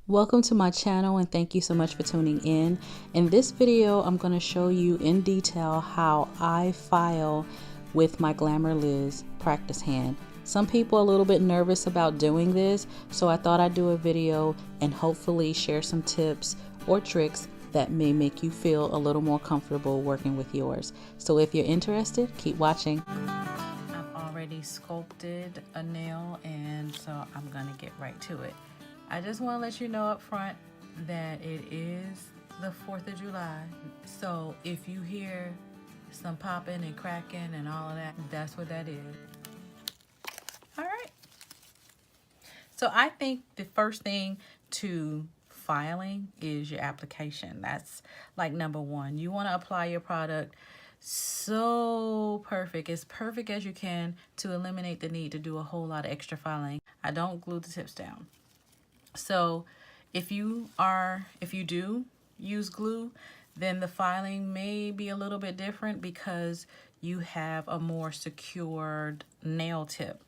Welcome to my channel and thank you so much for tuning in. In this video, I'm going to show you in detail how I file with my Glamerliz practice hand. Some people are a little bit nervous about doing this, so I thought I'd do a video and hopefully share some tips or tricks that may make you feel a little more comfortable working with yours. So if you're interested, keep watching. I've already sculpted a nail, and so I'm going to get right to it. I just want to let you know up front that it is the 4th of July. So if you hear some popping and cracking and all of that, that's what that is. All right. So I think the first thing to filing is your application. That's like number one. You want to apply your product so perfect, as perfect as you can, to eliminate the need to do a whole lot of extra filing. I don't glue the tips down. So if you do use glue, then the filing may be a little bit different because you have a more secured nail tip.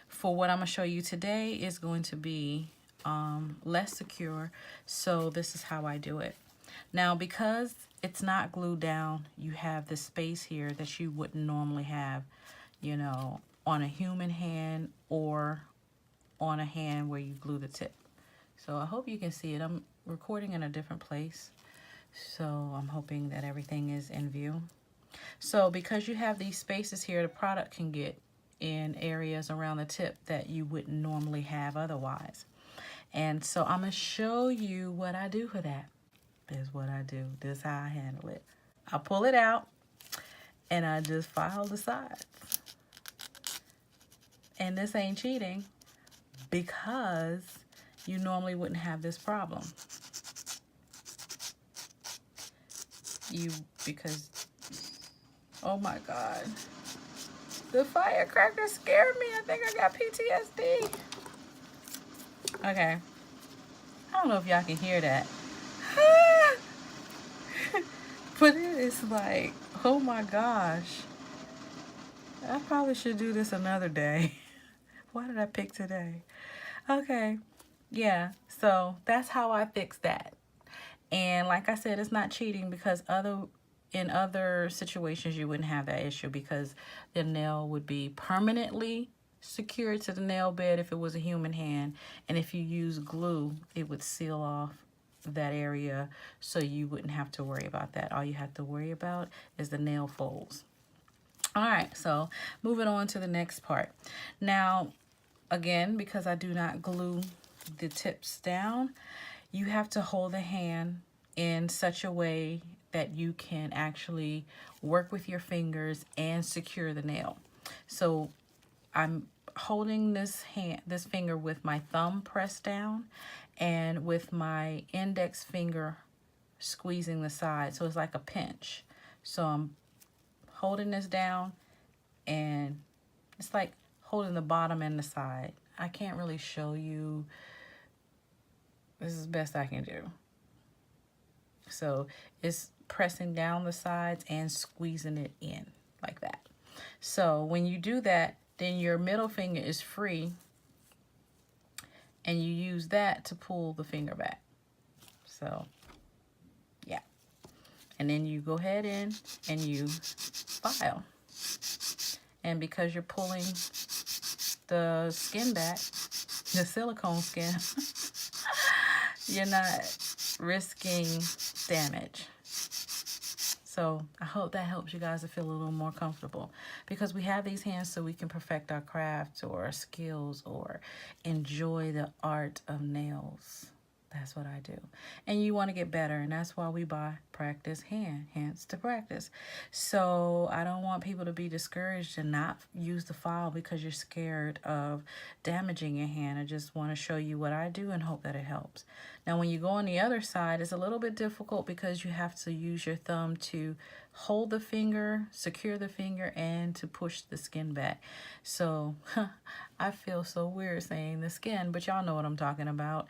For what I'm going to show you today is going to be less secure, so this is how I do it. Now, because it's not glued down, you have the space here that you wouldn't normally have, you know, on a human hand or on a hand where you glue the tip. So I hope you can see it. I'm recording in a different place, so I'm hoping that everything is in view. So because you have these spaces here, the product can get in areas around the tip that you wouldn't normally have otherwise. And so I'm going to show you what I do for that. This is what I do. This is how I handle it. I pull it out and I just file the sides. And this ain't cheating because you normally wouldn't have this problem. Oh my God. The firecracker scared me. I think I got PTSD. Okay. I don't know if y'all can hear that. But it is like, oh my gosh. I probably should do this another day. Why did I pick today? Okay. Yeah, so that's how I fix that. And like I said, it's not cheating because in other situations you wouldn't have that issue because the nail would be permanently secured to the nail bed if it was a human hand. And if you use glue, it would seal off that area, so you wouldn't have to worry about that. All you have to worry about is the nail folds. All right, so moving on to the next part. Now, again, because I do not glue the tips down, you have to hold the hand in such a way that you can actually work with your fingers and secure the nail. So I'm holding this finger with my thumb pressed down and with my index finger squeezing the side, so it's like a pinch. So I'm holding this down and it's like holding the bottom and the side. I can't really show you. This is the best I can do. So it's pressing down the sides and squeezing it in like that. So when you do that, then your middle finger is free and you use that to pull the finger back. So yeah. And then you go ahead in and you file. And because you're pulling the skin back, the silicone skin, you're not risking damage. So I hope that helps you guys to feel a little more comfortable, because we have these hands so we can perfect our crafts or our skills or enjoy the art of nails. That's what I do. And you want to get better, and that's why we buy practice hands to practice. So I don't want people to be discouraged and not use the file because you're scared of damaging your hand. I just want to show you what I do and hope that it helps. Now when you go on the other side, it's a little bit difficult because you have to use your thumb to hold the finger, secure the finger, and to push the skin back. So I feel so weird saying the skin, but y'all know what I'm talking about.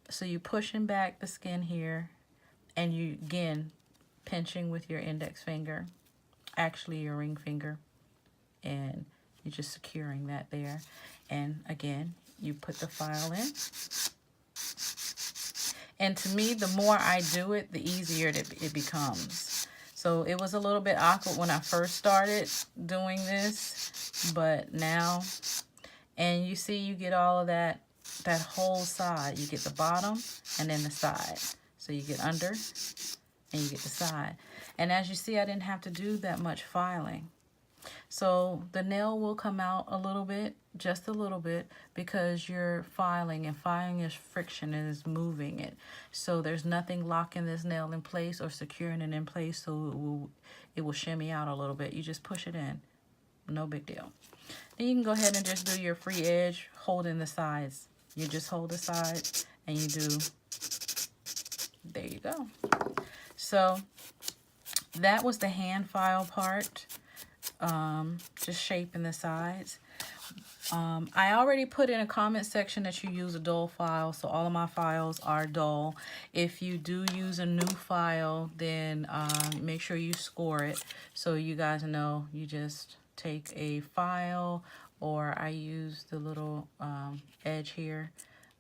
So you're pushing back the skin here, and you, again, pinching with your index finger, actually your ring finger, and you're just securing that there. And again, you put the file in, And to me, the more I do it, the easier it becomes. So it was a little bit awkward when I first started doing this, but now, and you see you get all of that whole side. You get the bottom and then the side. So you get under and you get the side. And as you see, I didn't have to do that much filing. So the nail will come out a little bit, just a little bit, because you're filing, and filing is friction and is moving it. So there's nothing locking this nail in place or securing it in place, so it will shimmy out a little bit. You just push it in. No big deal. Then you can go ahead and just do your free edge, holding the sides. You just hold the sides and you do, there you go. So that was the hand file part. Just shaping the sides. I already put in a comment section that you use a dull file, so all of my files are dull. If you do use a new file, then make sure you score it so you guys know. You just take a file, or I use the little edge here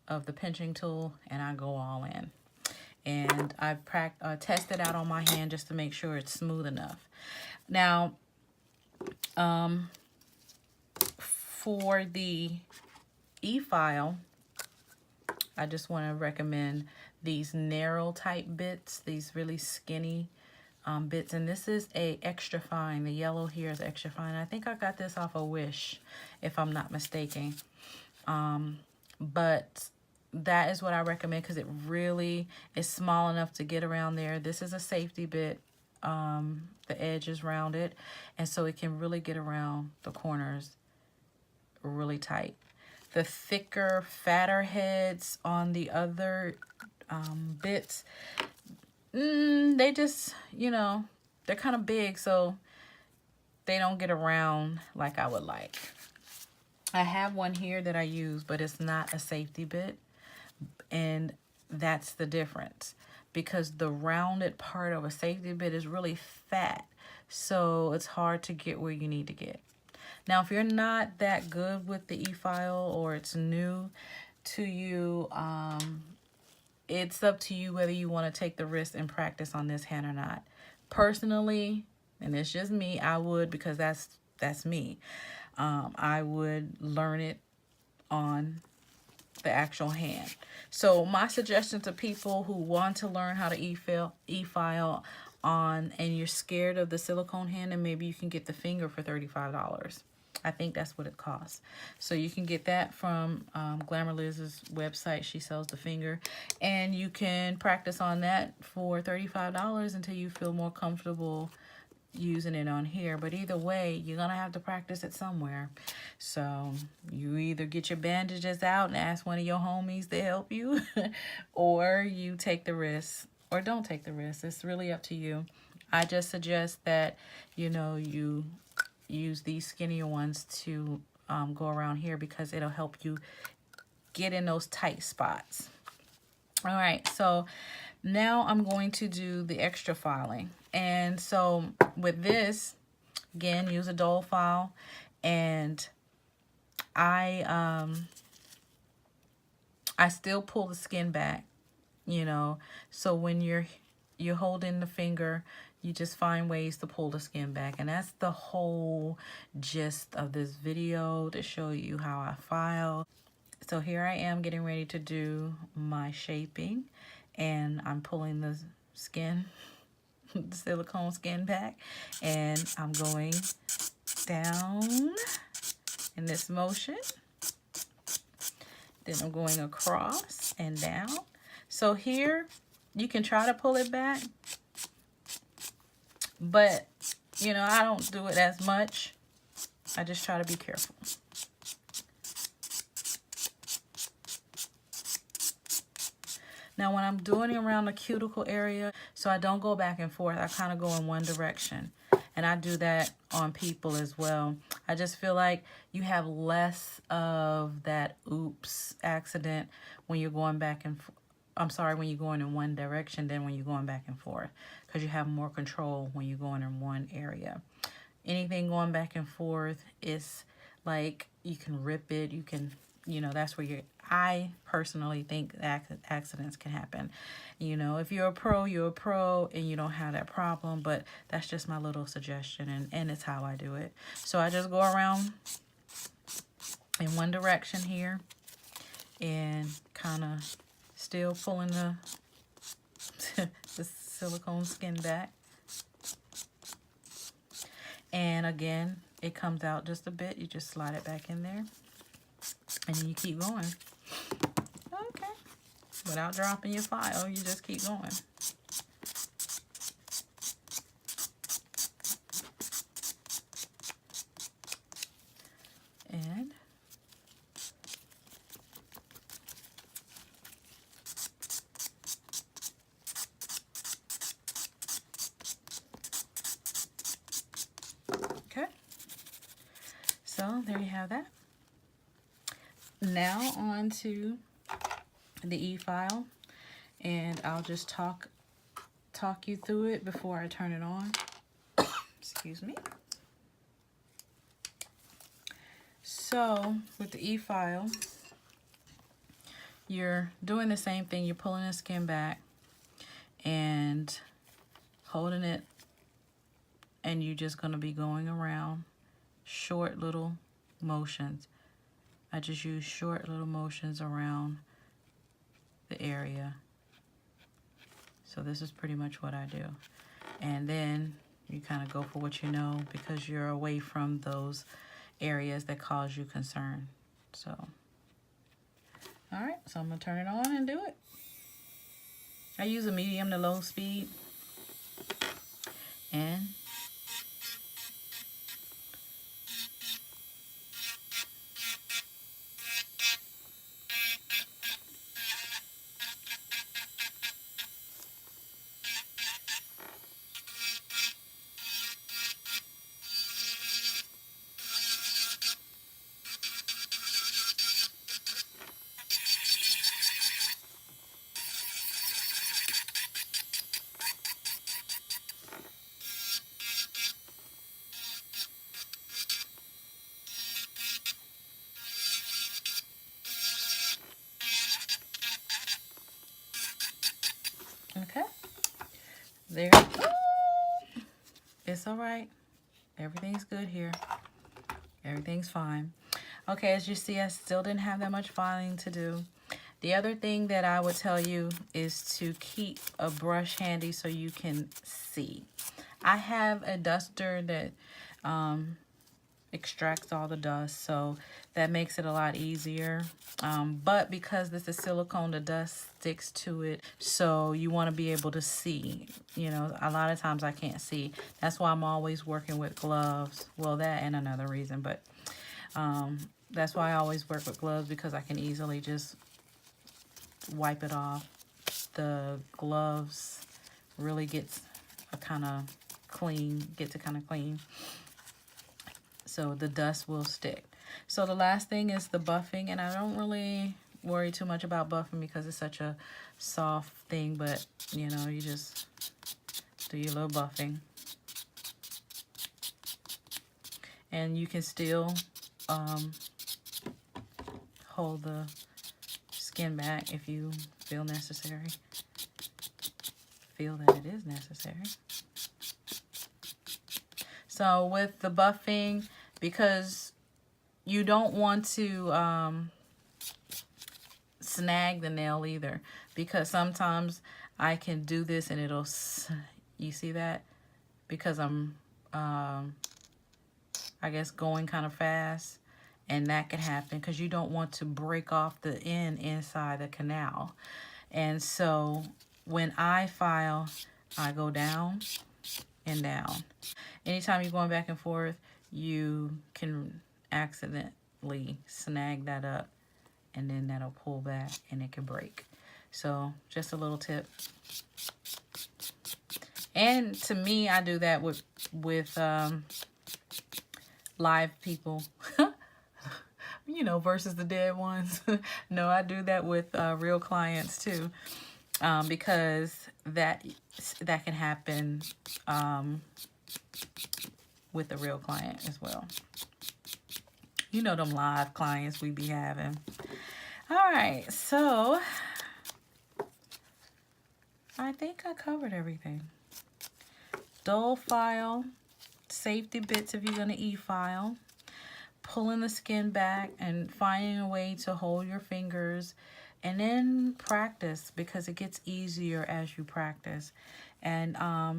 of the pinching tool, and I go all in. And I've tested out on my hand just to make sure it's smooth enough. Now, for the e-file, I just want to recommend these narrow type bits, these really skinny bits, and this is a extra fine. The yellow here is extra fine. I think I got this off of Wish, if I'm not mistaken. But that is what I recommend because it really is small enough to get around there. This is a safety bit. The edge is rounded, and so it can really get around the corners really tight. The thicker, fatter heads on the other bits, they just, you know, they're kind of big, so they don't get around like I would like. I have one here that I use, but it's not a safety bit, and that's the difference, because the rounded part of a safety bit is really fat, so it's hard to get where you need to get. Now, if you're not that good with the e-file, or it's new to you, it's up to you whether you want to take the risk and practice on this hand or not. Personally, and it's just me, I would, because that's me. I would learn it on the actual hand. So my suggestion to people who want to learn how to e-file on, and you're scared of the silicone hand, and maybe you can get the finger for $35. I think that's what it costs. So you can get that from Glamerliz's website. She sells the finger, and you can practice on that for $35 until you feel more comfortable using it on here. But either way, you're gonna have to practice it somewhere. So you either get your bandages out and ask one of your homies to help you, or you take the risk, or don't take the risk. It's really up to you. I just suggest that, you know, you use these skinnier ones to go around here, because it'll help you get in those tight spots. All right, so now I'm going to do the extra filing. And so with this, again, use a dull file, and I still pull the skin back, you know. So when you're holding the finger, you just find ways to pull the skin back. And that's the whole gist of this video, to show you how I file. So here I am getting ready to do my shaping, and I'm pulling the skin, the silicone skin back, and I'm going down in this motion. Then I'm going across and down. So here, you can try to pull it back, but, you know, I don't do it as much. I just try to be careful. Now, when I'm doing it around the cuticle area, so I don't go back and forth, I kind of go in one direction. And I do that on people as well. I just feel like you have less of that oops accident when you're going back and when you're going in one direction than when you're going back and forth, because you have more control when you're going in one area. Anything going back and forth is like, you can rip it, you can you know, that's where I personally think accidents can happen. You know, if you're a pro and you don't have that problem, but that's just my little suggestion, and it's how I do it. So I just go around in one direction here and kind of still pulling the, the silicone skin back. And again, it comes out just a bit. You just slide it back in there. And then you keep going. Okay. Without dropping your file, you just keep going. And okay. So there you have that. Now on to the e-file, and I'll just talk you through it before I turn it on. Excuse me. So with the e-file, you're doing the same thing. You're pulling the skin back and holding it, and you're just going to be going around short little motions. I just use short little motions around the area. So this is pretty much what I do. And then you kind of go for what you know, because you're away from those areas that cause you concern. So, all right, so I'm gonna turn it on and do it. I use a medium to low speed. And okay, there. Oh, it's all right. Everything's good here. Everything's fine. Okay, as you see, I still didn't have that much filing to do. The other thing that I would tell you is to keep a brush handy so you can see. I have a duster that extracts all the dust, so that makes it a lot easier. But because this is silicone, the dust sticks to it, so you want to be able to see. You know, a lot of times I can't see. That's why I'm always working with gloves. Well, that and another reason, but that's why I always work with gloves, because I can easily just wipe it off. The gloves really gets a kind of clean, so the dust will stick. So the last thing is the buffing, and I don't really worry too much about buffing because it's such a soft thing, but you know, you just do your little buffing. And you can still hold the skin back if you feel necessary. Feel that it is necessary. So with the buffing, because you don't want to snag the nail either, because sometimes I can do this and it'll, you see that? Because I'm, I guess, going kind of fast, and that can happen because you don't want to break off the end inside the canal. And so when I file, I go down and down. Anytime you're going back and forth, you can accidentally snag that up, and then that'll pull back and it can break. So just a little tip. And to me, I do that with live people, you know, versus the dead ones. No, I do that with real clients too, because that can happen with a real client as well. You know them live clients we be having. All right, so I think I covered everything. Dull file, safety bits if you're going to e-file, pulling the skin back and finding a way to hold your fingers, and then practice, because it gets easier as you practice. And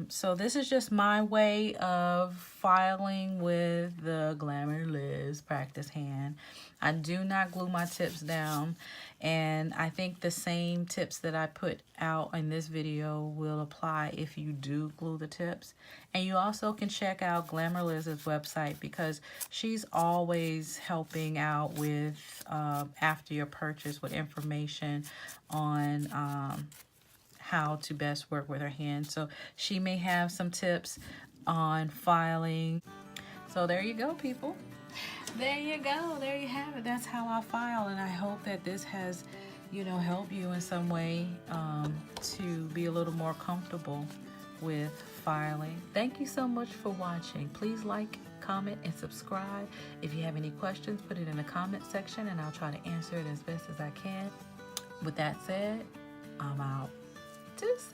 so this is just my way of filing with the Glamerliz practice hand. I do not glue my tips down, and I think the same tips that I put out in this video will apply if you do glue the tips. And you also can check out Glamerliz's website, because she's always helping out with after your purchase with information on how to best work with her hands. So she may have some tips on filing. So there you go, people. There you go. There you have it. That's how I file, and I hope that this has, you know, helped you in some way to be a little more comfortable with filing. Thank you so much for watching. Please like, comment, and subscribe. If you have any questions, put it in the comment section, and I'll try to answer it as best as I can. With that said, I'm out. Deuces.